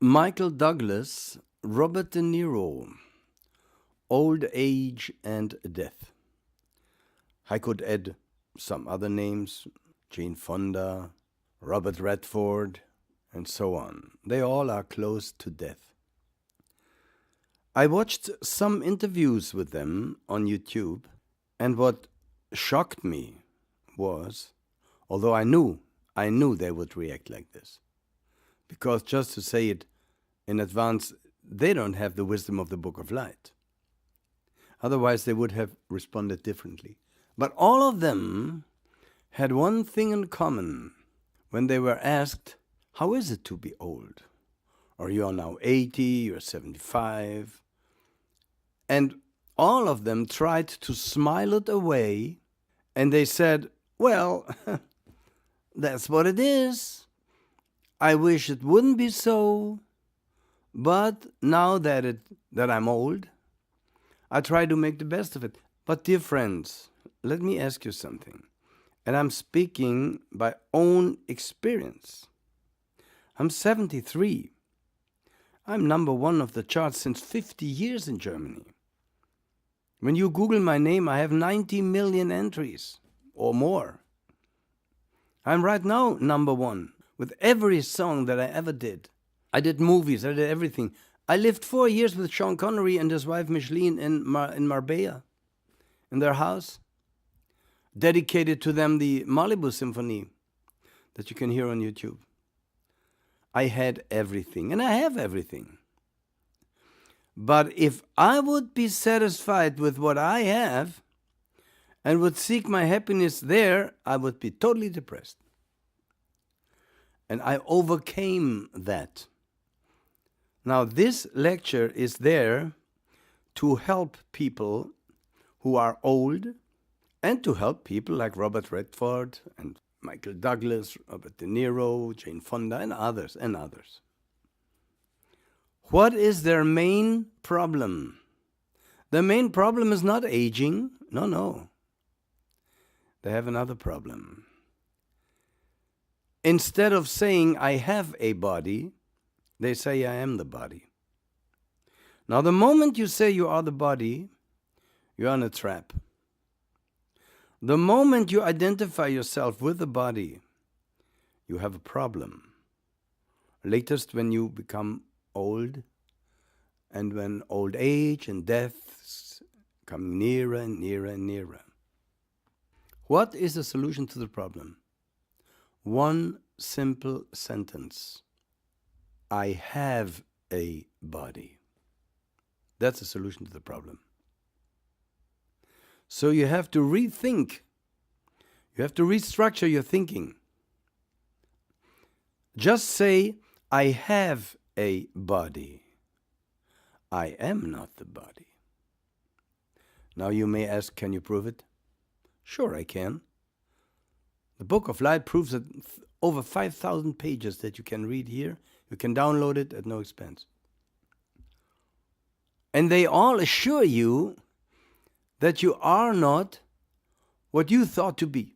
Michael Douglas, Robert De Niro, Old Age and Death. I could add some other names, Jane Fonda, Robert Redford, and so on. They all are close to death. I watched some interviews with them on YouTube, and what shocked me was, although I knew they would react like this, because just to say it in advance, they don't have the wisdom of the Book of Light. Otherwise, they would have responded differently. But all of them had one thing in common when they were asked, how is it to be old? Or you are now 80, you're 75. And all of them tried to smile it away, and they said, well, that's what it is. I wish it wouldn't be so, but now that I'm old, I try to make the best of it. But dear friends, let me ask you something. And I'm speaking by own experience. I'm 73. I'm number one of the charts since 50 years in Germany. When you Google my name, I have 90 million entries or more. I'm right now number one with every song that I ever did. I did movies, I did everything. I lived 4 years with Sean Connery and his wife Micheline in Marbella, in their house. Dedicated to them the Malibu Symphony that you can hear on YouTube. I had everything, and I have everything. But if I would be satisfied with what I have and would seek my happiness there, I would be totally depressed. And I overcame that. Now, this lecture is there to help people who are old and to help people like Robert Redford and Michael Douglas, Robert De Niro, Jane Fonda, and others, and others. What is their main problem? The main problem is not aging. No. They have another problem. Instead of saying, I have a body, they say, I am the body. Now, the moment you say you are the body, you're in a trap. The moment you identify yourself with the body, you have a problem. Latest when you become old, and when old age and death come nearer and nearer and nearer. What is the solution to the problem? One simple sentence. I have a body. That's the solution to the problem. So you have to rethink. You have to restructure your thinking. Just say, I have a body. I am not the body. Now you may ask, can you prove it? Sure, I can. The Book of Light proves it. Over 5,000 pages that you can read here. You can download it at no expense. And they all assure you that you are not what you thought to be.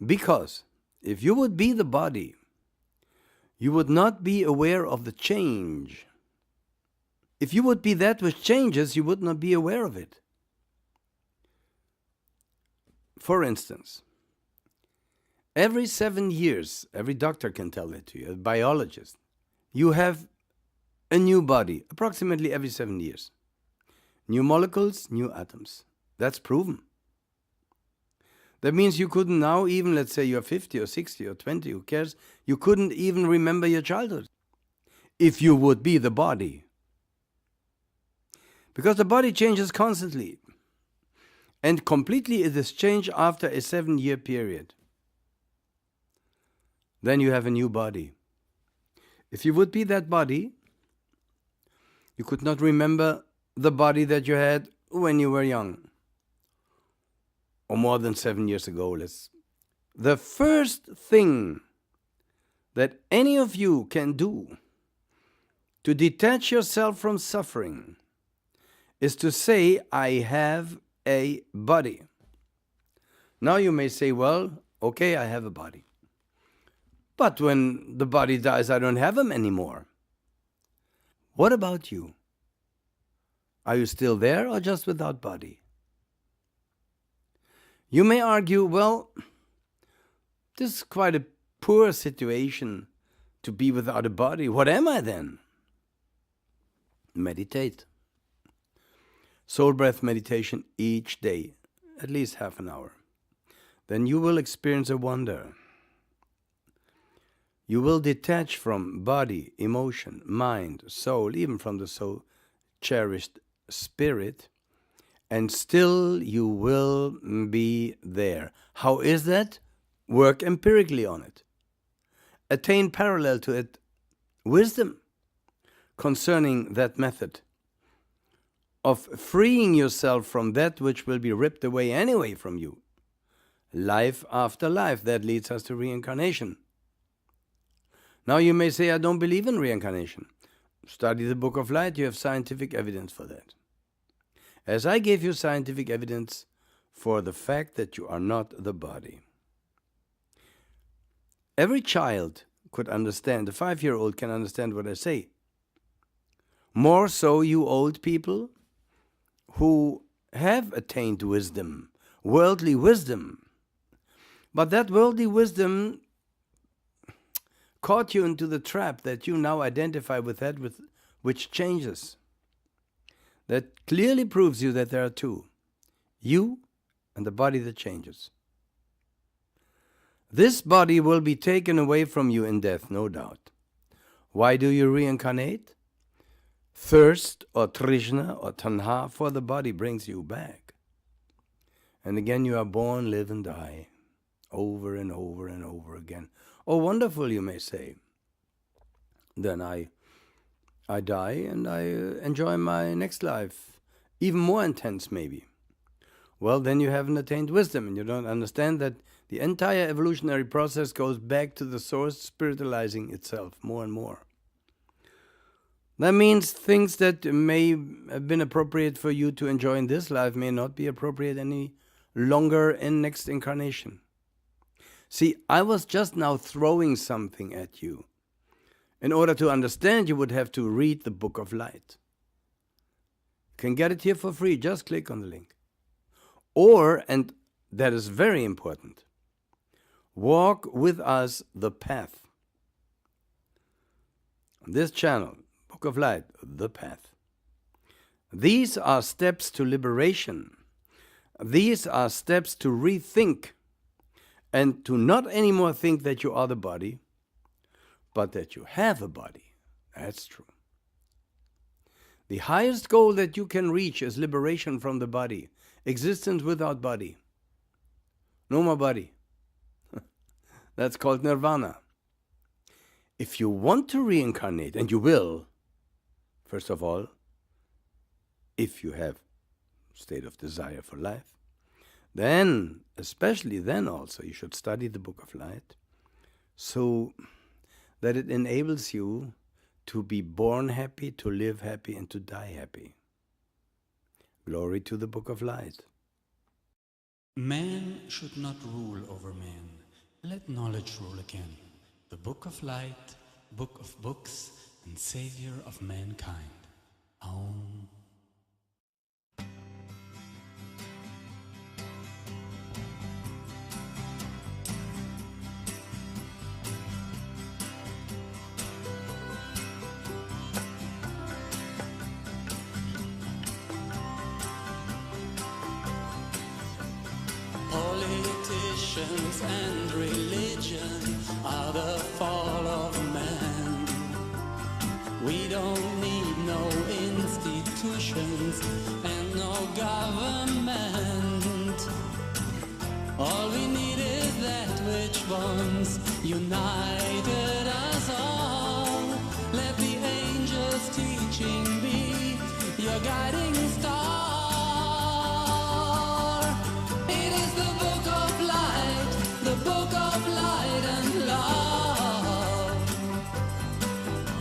Because if you would be the body, you would not be aware of the change. If you would be that which changes, you would not be aware of it. For instance, every 7 years, every doctor can tell that to you, a biologist, you have a new body, approximately every 7 years. New molecules, new atoms. That's proven. That means you couldn't now even, let's say you're 50 or 60 or 20, who cares? You couldn't even remember your childhood if you would be the body. Because the body changes constantly. And completely it is changed after a 7-year period. Then you have a new body. If you would be that body, you could not remember the body that you had when you were young. Or more than 7 years ago. The first thing that any of you can do to detach yourself from suffering is to say, I have a body. Now you may say, well, okay, I have a body. But when the body dies, I don't have them anymore. What about you? Are you still there or just without body? You may argue, well, this is quite a poor situation to be without a body. What am I then? Meditate. Soul breath meditation each day, at least half an hour. Then you will experience a wonder. You will detach from body, emotion, mind, soul, even from the so cherished spirit, and still you will be there. How is that? Work empirically on it. Attain parallel to it wisdom concerning that method of freeing yourself from that which will be ripped away anyway from you. Life after life, that leads us to reincarnation. Now you may say, I don't believe in reincarnation. Study the Book of Light, you have scientific evidence for that. As I gave you scientific evidence for the fact that you are not the body. Every child could understand, a 5-year-old can understand what I say. More so you old people who have attained wisdom, worldly wisdom. But that worldly wisdom caught you into the trap that you now identify with that which changes. That clearly proves you that there are two, you and the body that changes. This body will be taken away from you in death, no doubt. Why do you reincarnate? Thirst or trishna or tanha for the body brings you back. And again you are born, live and die, over and over and over again. Oh, wonderful, you may say. Then I die and I enjoy my next life, even more intense maybe. Well, then you haven't attained wisdom and you don't understand that the entire evolutionary process goes back to the source spiritualizing itself more and more. That means things that may have been appropriate for you to enjoy in this life may not be appropriate any longer in next incarnation. See, I was just now throwing something at you. In order to understand, you would have to read the Book of Light. You can get it here for free, just click on the link. Or, and that is very important, walk with us the path. On this channel, Book of Light, the path. These are steps to liberation. These are steps to rethink and to not anymore think that you are the body, but that you have a body. That's true. The highest goal that you can reach is liberation from the body. Existence without body. No more body. That's called nirvana. If you want to reincarnate, and you will, first of all, if you have state of desire for life, then, especially then also, you should study the Book of Light so that it enables you to be born happy, to live happy, and to die happy. Glory to the Book of Light. Man should not rule over man. Let knowledge rule again. The Book of Light, Book of Books, and Savior of mankind. Aum. Politicians and religion are the fall of man. We don't need no institutions and no government. All we need is that which once united us all. Let the angels' teaching be your guiding star.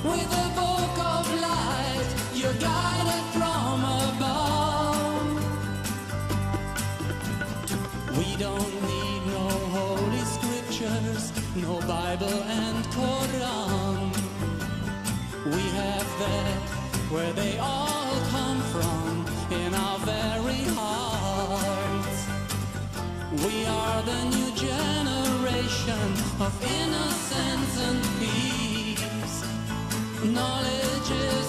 With the Book of Light, you're guided from above. We don't need no holy scriptures, no Bible. Bible and Quran. We have that where they all come from, in our very hearts. We are the new generation of innocence and peace. Knowledge is